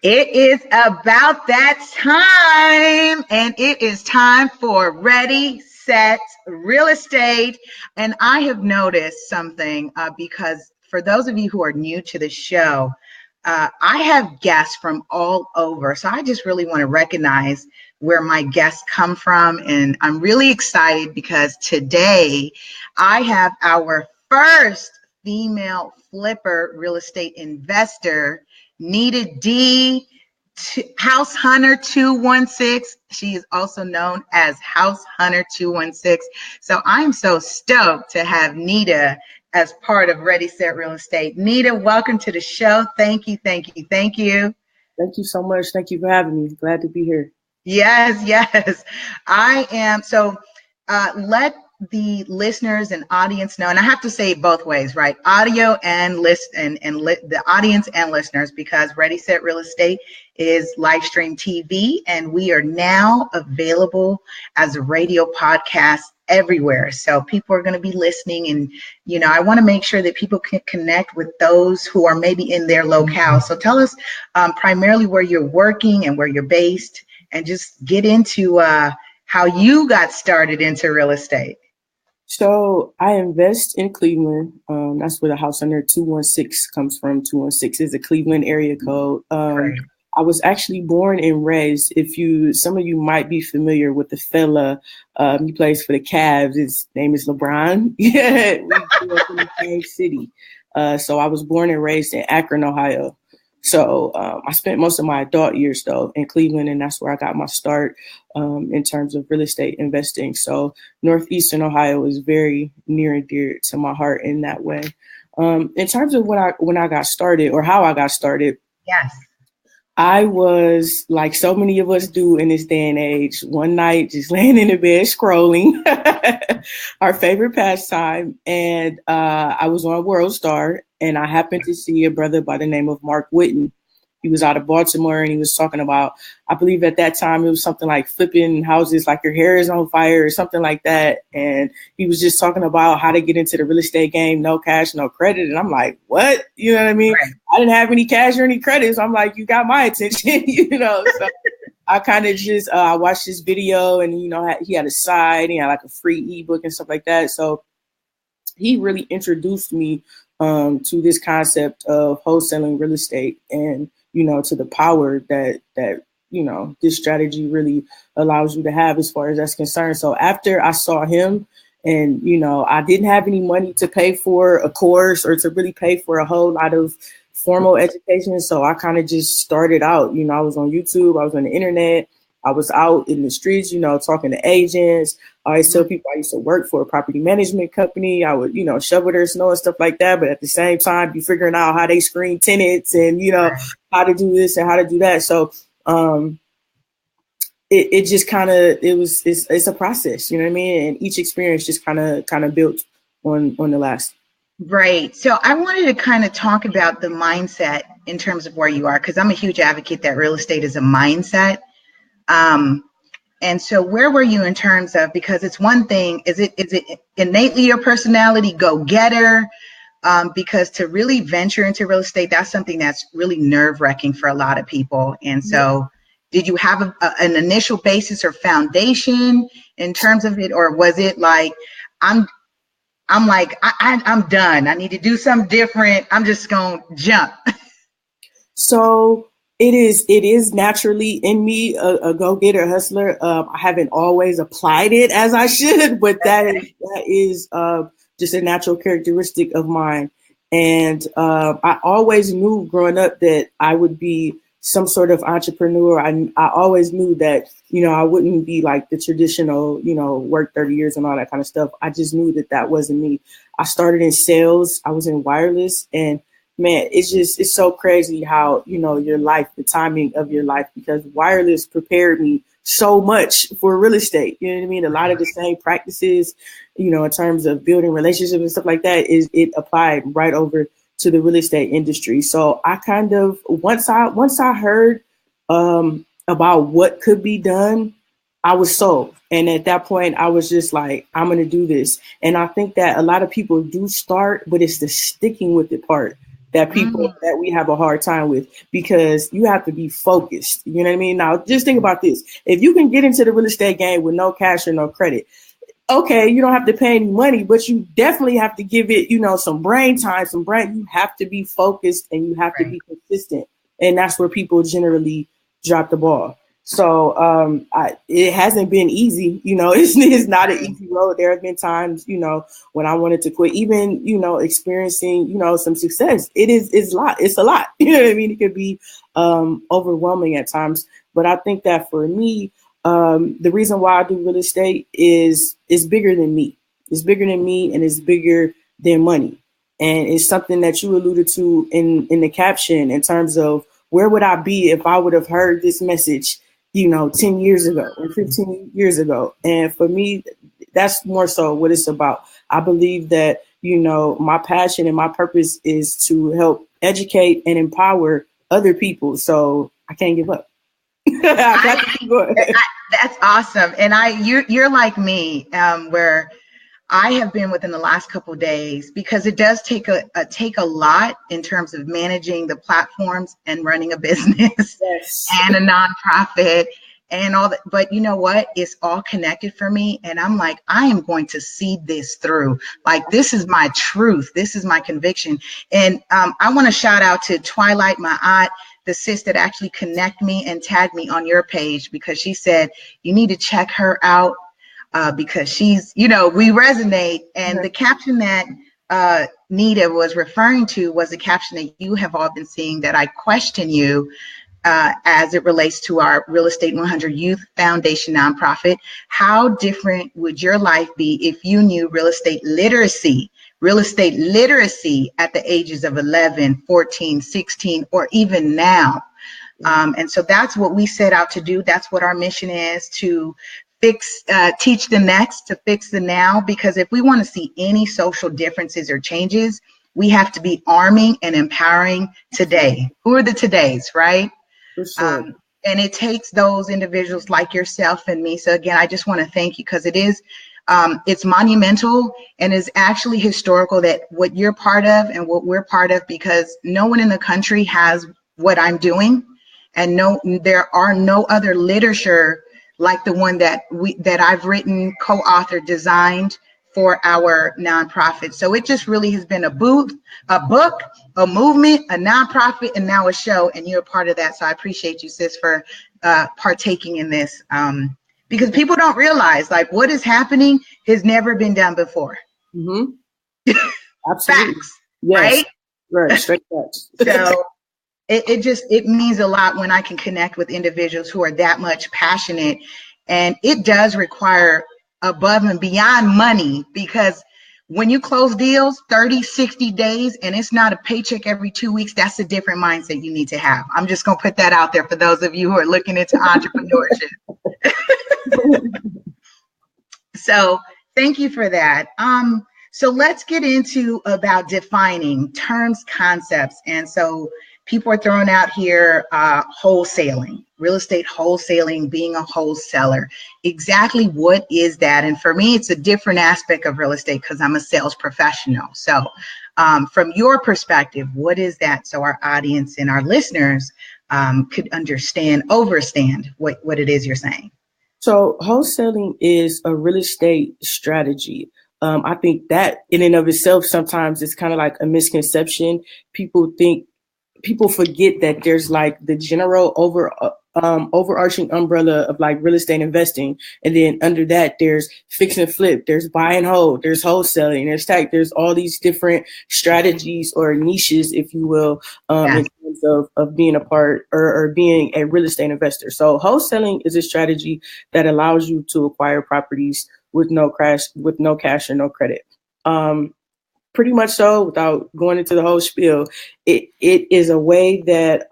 It is about that time, and it is time for Ready, Set, Real Estate. And I have noticed something because for those of you who are new to the show, I have guests from all over. So I just really want to recognize where my guests come from. And I'm really excited because today I have our first female flipper real estate investor, Nita D, House Hunter 216. She is also known as House Hunter 216. So I'm so stoked to have Nita as part of Ready, Set, Real Estate. Nita, welcome to the show. Thank you, thank you, thank you. Thank you so much. Thank you for having me. Glad to be here. Yes, yes. I am. So let the listeners and audience know, and I have to say it both ways, right? Audio and the audience and listeners, because Ready, Set, Real Estate is live stream TV, and we are now available as a radio podcast everywhere. So people are going to be listening, and I want to make sure that people can connect with those who are maybe in their locale. So tell us primarily where you're working and where you're based, and just get into how you got started into real estate. So I invest in Cleveland. That's where the House Hunter 216 comes from. 216 is a Cleveland area code. Right. I was actually born in Weds. Some of you might be familiar with the fella. He plays for the Cavs. His name is LeBron. Yeah, we grew up in the same city. So I was born and raised in Akron, Ohio. So I spent most of my adult years, though, in Cleveland, and that's where I got my start in terms of real estate investing. So Northeastern Ohio is very near and dear to my heart in that way. In terms of when I got started or how I got started, yes, I was like so many of us do in this day and age, one night just laying in the bed scrolling, our favorite pastime. And I was on World Star, and I happened to see a brother by the name of Mark Whitten. He was out of Baltimore, and he was talking about, I believe at that time it was something like flipping houses, like your hair is on fire or something like that. And he was just talking about how to get into the real estate game, no cash, no credit. And I'm like, what? You know what I mean? Right. I didn't have any cash or any credit. So I'm like, you got my attention, So I kind of just watched this video, and, he had a side, he had like a free ebook and stuff like that. So he really introduced me to this concept of wholesaling real estate, and to the power that this strategy really allows you to have as far as that's concerned. So after I saw him, and I didn't have any money to pay for a course or to really pay for a whole lot of formal education, so I kind of just started out. I was on YouTube, I was on the internet, I was out in the streets, talking to agents. I always tell people I used to work for a property management company. I would, shovel their snow and stuff like that. But at the same time, be figuring out how they screen tenants and, how to do this and how to do that. So it just kind of, it's a process, you know what I mean? And each experience just kind of built on the last. Right. So I wanted to kind of talk about the mindset in terms of where you are, because I'm a huge advocate that real estate is a mindset. And so where were you in terms of, because it's one thing, is it innately your personality, go-getter? Because to really venture into real estate, that's something that's really nerve-wracking for a lot of people. And so did you have an initial basis or foundation in terms of it? Or was it like, I'm done. I need to do something different. I'm just going to jump. So it is naturally in me, a go-getter, hustler. I haven't always applied it as I should, but that is just a natural characteristic of mine. And I always knew growing up that I would be some sort of entrepreneur. I always knew that, I wouldn't be like the traditional, work 30 years and all that kind of stuff. I just knew that wasn't me. I started in sales. I was in wireless, and man, it's so crazy how, your life, the timing of your life, because wireless prepared me so much for real estate. You know what I mean? A lot of the same practices, in terms of building relationships and stuff like that, it applied right over to the real estate industry. So I kind of, once I heard about what could be done, I was sold. And at that point, I was just like, I'm going to do this. And I think that a lot of people do start, but it's the sticking with it part that we have a hard time with, because you have to be focused. You know what I mean? Now, just think about this. If you can get into the real estate game with no cash or no credit, okay, you don't have to pay any money, but you definitely have to give it, some brain time, you have to be focused and you have to be consistent. And that's where people generally drop the ball. So it hasn't been easy, it's not an easy road. There have been times, when I wanted to quit, even, experiencing, some success. It's a lot. You know what I mean? It could be overwhelming at times. But I think that for me, the reason why I do real estate is bigger than me. It's bigger than me, and it's bigger than money. And it's something that you alluded to in the caption, in terms of where would I be if I would have heard this message, 10 years ago or 15 years ago. And for me, that's more so what it's about. I believe that, my passion and my purpose is to help educate and empower other people. So I can't give up. That's awesome. And you're like me, where I have been within the last couple of days, because it does take a lot in terms of managing the platforms and running a business and a nonprofit and all that. But you know what? It's all connected for me. And I'm like, I am going to see this through. Like, this is my truth. This is my conviction. And I want to shout out to Twilight, my aunt, the sis that actually connected me and tagged me on your page, because she said, you need to check her out. Because she's, we resonate. And the caption that Nita was referring to was a caption that you have all been seeing, that I question you as it relates to our Real Estate 100 Youth Foundation nonprofit. How different would your life be if you knew real estate literacy at the ages of 11, 14, 16, or even now? And so that's what we set out to do. That's what our mission is, to teach the next, to fix the now. Because if we want to see any social differences or changes, we have to be arming and empowering today. Who are the todays, right? For sure. And it takes those individuals like yourself and me. So again, I just want to thank you, because it's monumental and is actually historical, that what you're part of and what we're part of, because no one in the country has what I'm doing, and there are no other literature like the one that I've written, co-authored, designed for our nonprofit. So it just really has been a book, a movement, a nonprofit, and now a show, and you're a part of that. So I appreciate you, sis, for partaking in this, because people don't realize, like, what is happening has never been done before. Mm-hmm. Absolutely. Facts, yes. Right? Straight facts. So it means a lot when I can connect with individuals who are that much passionate. And it does require above and beyond money, because when you close deals 30, 60 days, and it's not a paycheck every 2 weeks, that's a different mindset you need to have. I'm just going to put that out there for those of you who are looking into entrepreneurship. So thank you for that. So let's get into about defining terms, concepts. And so people are throwing out here wholesaling, real estate wholesaling, being a wholesaler. Exactly what is that? And for me, it's a different aspect of real estate, because I'm a sales professional. So from your perspective, what is that? So our audience and our listeners could understand what it is you're saying. So wholesaling is a real estate strategy. I think that in and of itself, sometimes it's kind of like a misconception. People forget that there's like the general overarching umbrella of like real estate investing. And then under that, there's fix and flip, there's buy and hold, there's wholesaling, there's tech, there's all these different strategies or niches, if you will, in terms of being a part or being a real estate investor. So wholesaling is a strategy that allows you to acquire properties with no cash or no credit. Pretty much so, without going into the whole spiel, it is a way that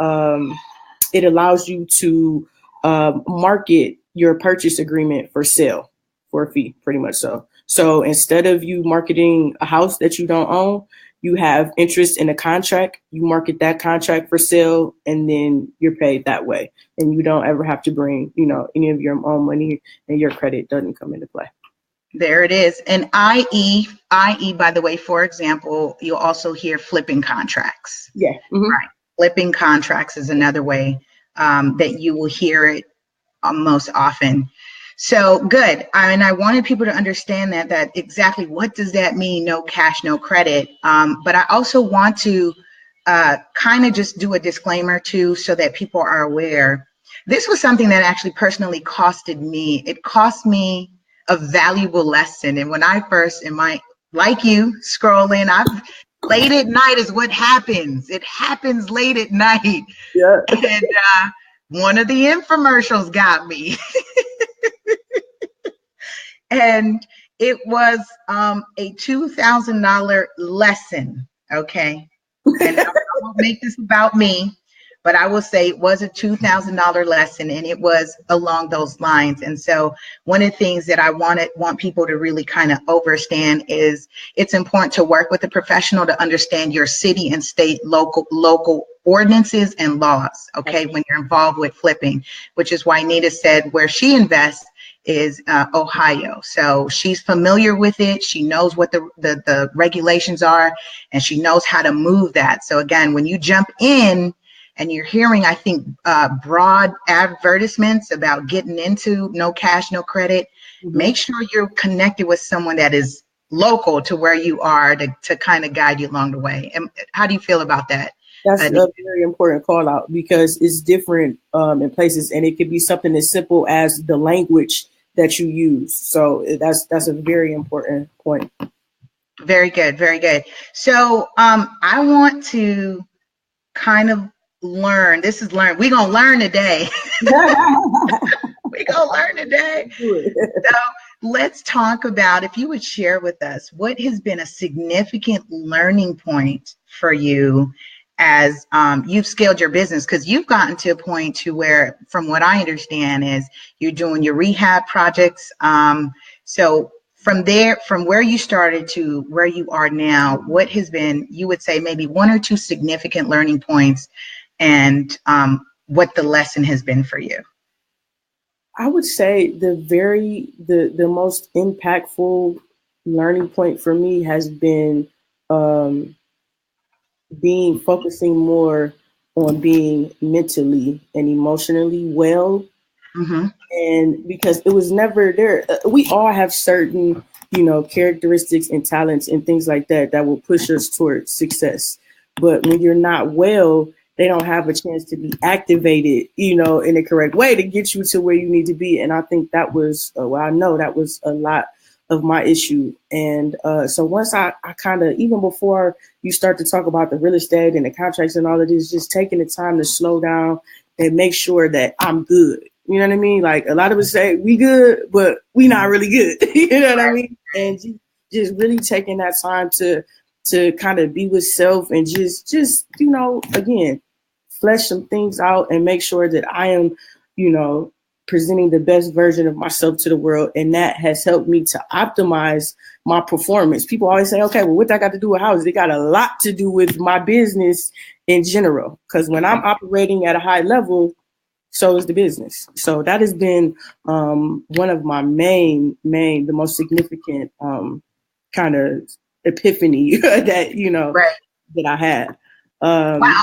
it allows you to market your purchase agreement for sale for a fee, pretty much so. So instead of you marketing a house that you don't own, you have interest in a contract, you market that contract for sale, and then you're paid that way. And you don't ever have to bring, any of your own money, and your credit doesn't come into play. There it is. And IE, by the way, for example, you'll also hear flipping contracts. Yeah. Mm-hmm. Right. Flipping contracts is another way that you will hear it most often. So good. I wanted people to understand that exactly what does that mean? No cash, no credit. But I also want to kind of just do a disclaimer too, so that people are aware. This was something that actually personally costed me. It cost me a valuable lesson. And when I first, like you, scrolling, late at night is what happens. It happens late at night. Yeah. And one of the infomercials got me. And it was a $2,000 lesson. Okay. And I won't make this about me, but I will say it was a $2,000 lesson, and it was along those lines. And so one of the things that I want people to really kind of understand is it's important to work with a professional to understand your city and state local ordinances and laws, okay, when you're involved with flipping, which is why Nita said where she invests is Ohio. So she's familiar with it. She knows what the regulations are, and she knows how to move that. So again, when you jump in and you're hearing, I think, broad advertisements about getting into no cash, no credit, make sure you're connected with someone that is local to where you are to kind of guide you along the way. And how do you feel about that? That's a very important call out, because it's different in places, and it could be something as simple as the language that you use. So that's a very important point. Very good. Very good. So I want to kind of learn. We're going to learn today. We're going to learn today. So let's talk about, if you would share with us, what has been a significant learning point for you as you've scaled your business, because you've gotten to a point to where, from what I understand, is you're doing your rehab projects. So from there, from where you started to where you are now, what has been, you would say, maybe one or two significant learning points, and what the lesson has been for you? I would say the most impactful learning point for me has been focusing more on being mentally and emotionally well. Mm-hmm. And because it was never there, we all have certain, characteristics and talents and things like that will push us towards success. But when you're not well, they don't have a chance to be activated, in the correct way to get you to where you need to be. And I think that was, I know that was a lot of my issue. And so once I kind of, even before you start to talk about the real estate and the contracts and all of this, just taking the time to slow down and make sure that I'm good. You know what I mean? Like, a lot of us say we good, but we not really good. You know what I mean? And just really taking that time to kind of be with self and just, again, flesh some things out and make sure that I am, presenting the best version of myself to the world. And that has helped me to optimize my performance. People always say, okay, well, what that got to do with houses? It got a lot to do with my business in general. Because when I'm operating at a high level, so is the business. So that has been one of my the most significant kind of epiphany that, that I had. Wow.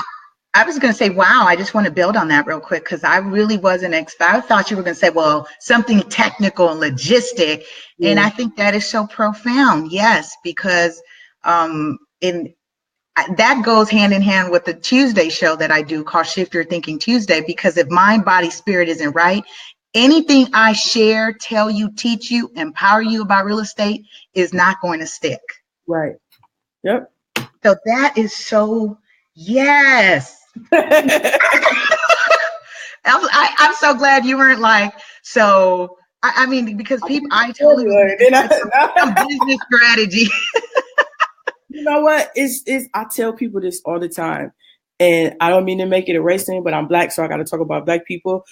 I was going to say, wow, I just want to build on that real quick, because I really wasn't I thought you were going to say, well, something technical and logistic. Yeah. And I think that is so profound. Yes, because that goes hand in hand with the Tuesday show that I do called Shift Your Thinking Tuesday, because if mind, body, spirit isn't right, anything I share, tell you, teach you, empower you about real estate is not going to stick. Right. Yep. So that is so, yes. I'm so glad you weren't like, so, I mean, because people, I totally some business strategy. You know what? I tell people this all the time, and I don't mean to make it a race thing, but I'm Black, so I got to talk about Black people.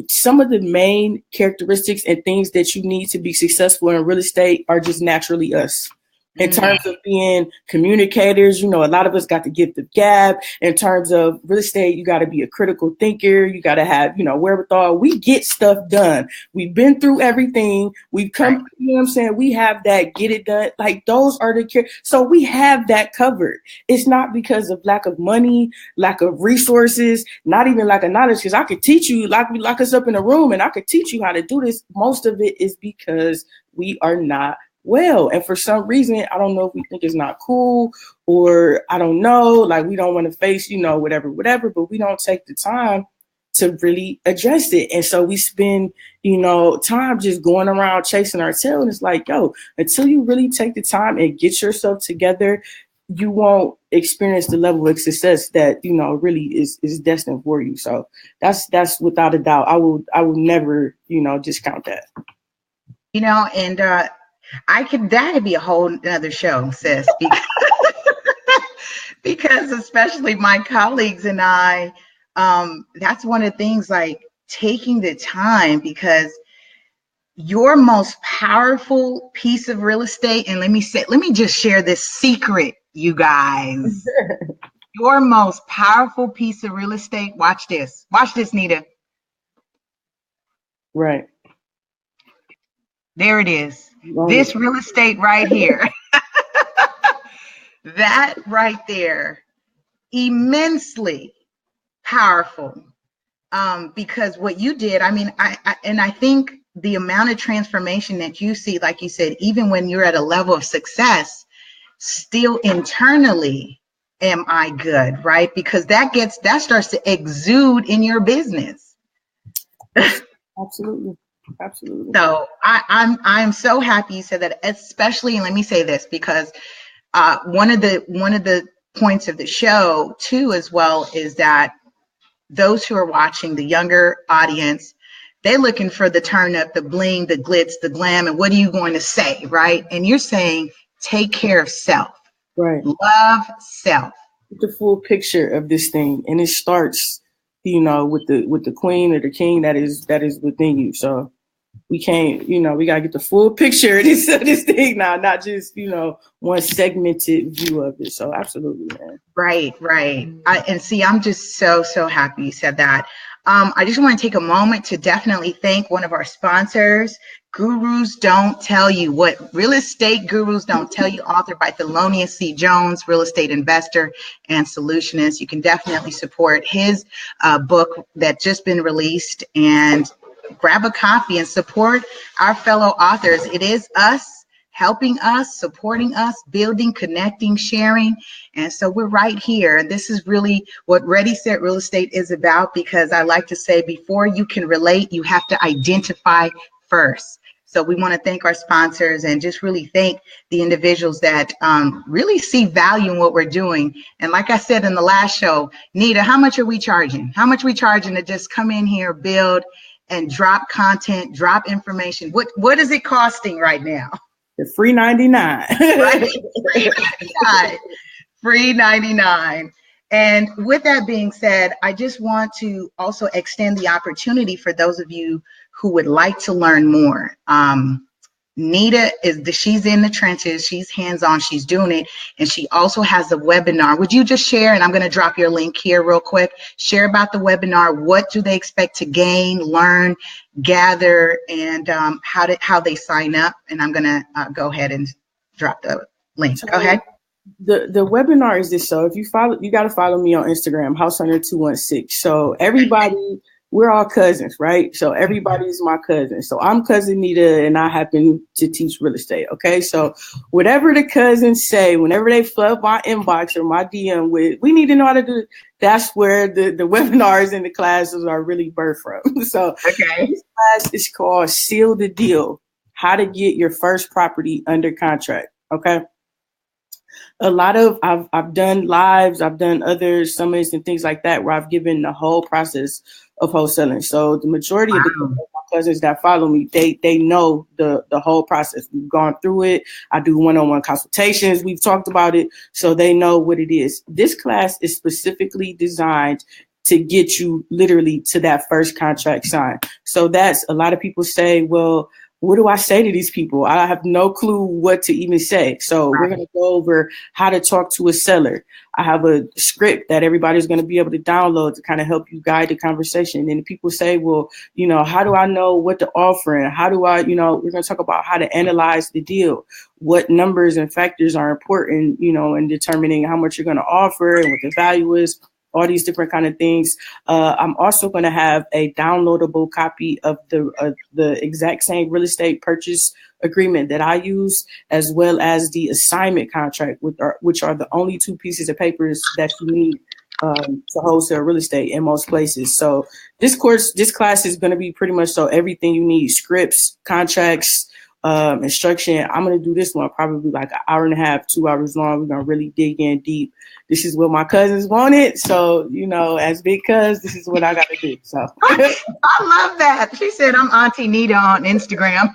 Some of the main characteristics and things that you need to be successful in real estate are just naturally us. In terms of being communicators, you know, a lot of us got the gift of gab. In terms of real estate, you got to be a critical thinker. You got to have, you know, wherewithal. We get stuff done. We've been through everything. We've come, you know what I'm saying? We have that get it done. Like those are the, so we have that covered. It's not because of lack of money, lack of resources, not even lack of knowledge. Because I could teach you, lock us up in a room and I could teach you how to do this. Most of it is because we are not well. And for some reason, I don't know if we think it's not cool or I don't know, like we don't want to face, you know, whatever, but we don't take the time to really address it. And so we spend, you know, time just going around chasing our tail. And it's like, yo, until you really take the time and get yourself together, you won't experience the level of success that, you know, really is destined for you. So that's without a doubt. I will never, you know, discount that. You know, and that'd be a whole another show, sis, because especially my colleagues and I, that's one of the things, like taking the time, because your most powerful piece of real estate, and let me just share this secret, you guys. Your most powerful piece of real estate, watch this, Nita. Right. There it is. This real estate right here. That right there, immensely powerful. Because what you did, I mean, I think the amount of transformation that you see, like you said, even when you're at a level of success, still internally, am I good, right? Because that starts to exude in your business. Absolutely. So I'm so happy you said that, especially, and let me say this, because one of the points of the show too, as well, is that those who are watching, the younger audience, they're looking for the turn up, the bling, the glitz, the glam, and what are you going to say, right? And you're saying, take care of self, right? Love self. The full picture of this thing, and it starts, you know, with the queen or the king that is within you. So we can't, you know, we gotta get the full picture of this thing now, not just, you know, one segmented view of it. So absolutely, man. Right. And see, I'm just so happy you said that. I just want to take a moment to definitely thank one of our sponsors, Gurus Don't Tell You. What Real Estate Gurus Don't Tell You, authored by Thelonious C. Jones, real estate investor and solutionist. You can definitely support his book that just been released, and grab a copy and support our fellow authors. It is us, helping us, supporting us, building, connecting, sharing. And so we're right here. And this is really what Ready, Set, Real Estate is about, because I like to say, before you can relate, you have to identify first. So we want to thank our sponsors and just really thank the individuals that really see value in what we're doing. And like I said in the last show, Nita, how much are we charging? How much are we charging to just come in here, build, and drop content, drop information? What is it costing right now? The free 99. Right? Free 99. And with that being said, I just want to also extend the opportunity for those of you who would like to learn more. Nita she's in the trenches, she's hands-on, she's doing it, and she also has a webinar. Would you just share, and I'm going to drop your link here real quick, share about the webinar, what do they expect to gain, learn, gather, and how they sign up, and I'm going to go ahead and drop the link. Go ahead. The webinar is this. So if you got to follow me on Instagram, househunter216. So everybody, we're all cousins, right? So everybody's my cousin. So I'm cousin Nita, and I happen to teach real estate. Okay. So whatever the cousins say, whenever they flood my inbox or my DM with, we need to know how to do it, that's where the webinars and the classes are really birthed from. So okay. This class is called Seal the Deal, how to get your first property under contract. Okay. I've done lives, I've done other summits and things like that where I've given the whole process of wholesaling. So the majority of my cousins that follow me, they know the whole process. We've gone through it. I do one-on-one consultations. We've talked about it, so they know what it is. This class is specifically designed to get you literally to that first contract signed. So that's, a lot of people say, well, what do I say to these people? I have no clue what to even say. So we're going to go over how to talk to a seller. I have a script that everybody's going to be able to download to kind of help you guide the conversation. And people say, well, how do I know what to offer? And how do I, we're going to talk about how to analyze the deal, what numbers and factors are important, in determining how much you're going to offer and what the value is. All these different kind of things. I'm also going to have a downloadable copy of the exact same real estate purchase agreement that I use, as well as the assignment contract, which are the only two pieces of papers that you need to wholesale real estate in most places. So this class is going to be pretty much so everything you need: scripts, contracts, instruction. I'm going to do this one probably like an hour and a half, 2 hours long. We're going to really dig in deep. This is what my cousins wanted. So, as big cuz, this is what I got to do. So I love that. She said, I'm Auntie Nita on Instagram.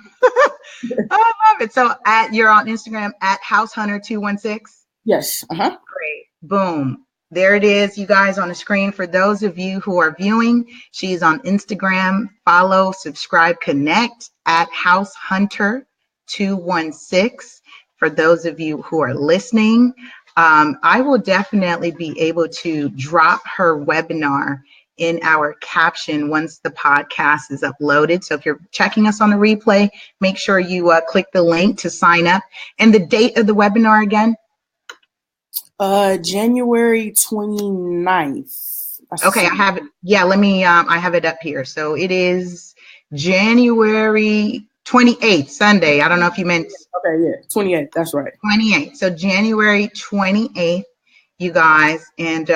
I love it. So you're on Instagram at househunter216? Yes. Uh-huh. Great. Boom. There it is, you guys, on the screen. For those of you who are viewing, she's on Instagram. Follow, subscribe, connect at househunter216. For those of you who are listening, I will definitely be able to drop her webinar in our caption once the podcast is uploaded. So if you're checking us on the replay, make sure you click the link to sign up. And the date of the webinar again? January 29th. Okay, I have it. Yeah, let me, I have it up here. So it is January 28th, Sunday. I don't know if you meant. Okay, yeah, 28th. That's right. 28th. So January 28th, you guys. And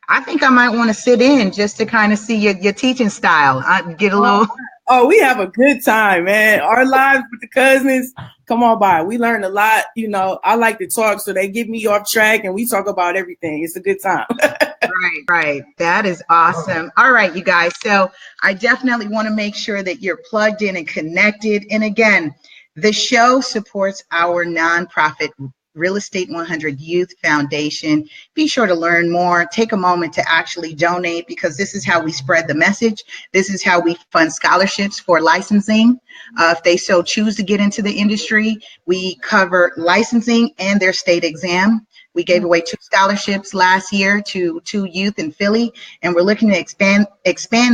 I think I might want to sit in just to kind of see your teaching style. I get a little. Oh, we have a good time, man. Our lives with the cousins, come on by. We learn a lot. I like to talk, so they get me off track and we talk about everything. It's a good time. Right. That is awesome. All right, you guys. So I definitely want to make sure that you're plugged in and connected. And again, the show supports our nonprofit Real Estate 100 Youth Foundation. Be sure to learn more. Take a moment to actually donate, because this is how we spread the message. This is how we fund scholarships for licensing. If they so choose to get into the industry, we cover licensing and their state exam. We gave away 2 scholarships last year to 2 youth in Philly, and we're looking to expand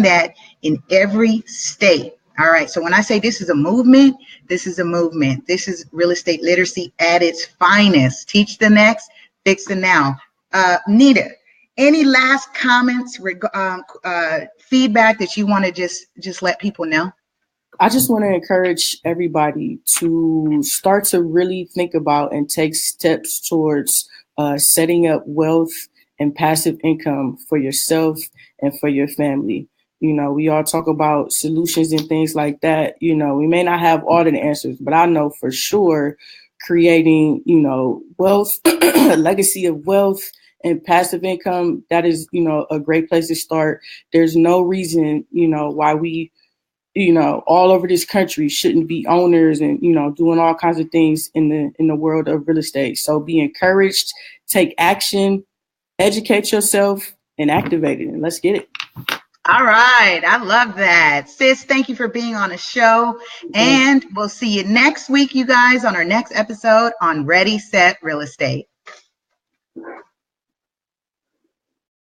that in every state. All right. So when I say this is a movement, this is a movement. This is real estate literacy at its finest. Teach the next, fix the now. Nita, any last comments, feedback that you want to just let people know? I just want to encourage everybody to start to really think about and take steps towards setting up wealth and passive income for yourself and for your family. We all talk about solutions and things like that. We may not have all of the answers, but I know for sure creating, wealth, a legacy of wealth and passive income, that is, a great place to start. There's no reason, why we, all over this country shouldn't be owners and, doing all kinds of things in the world of real estate. So be encouraged, take action, educate yourself, and activate it. And let's get it. All right. I love that. Sis, thank you for being on the show. And we'll see you next week, you guys, on our next episode on Ready, Set, Real Estate.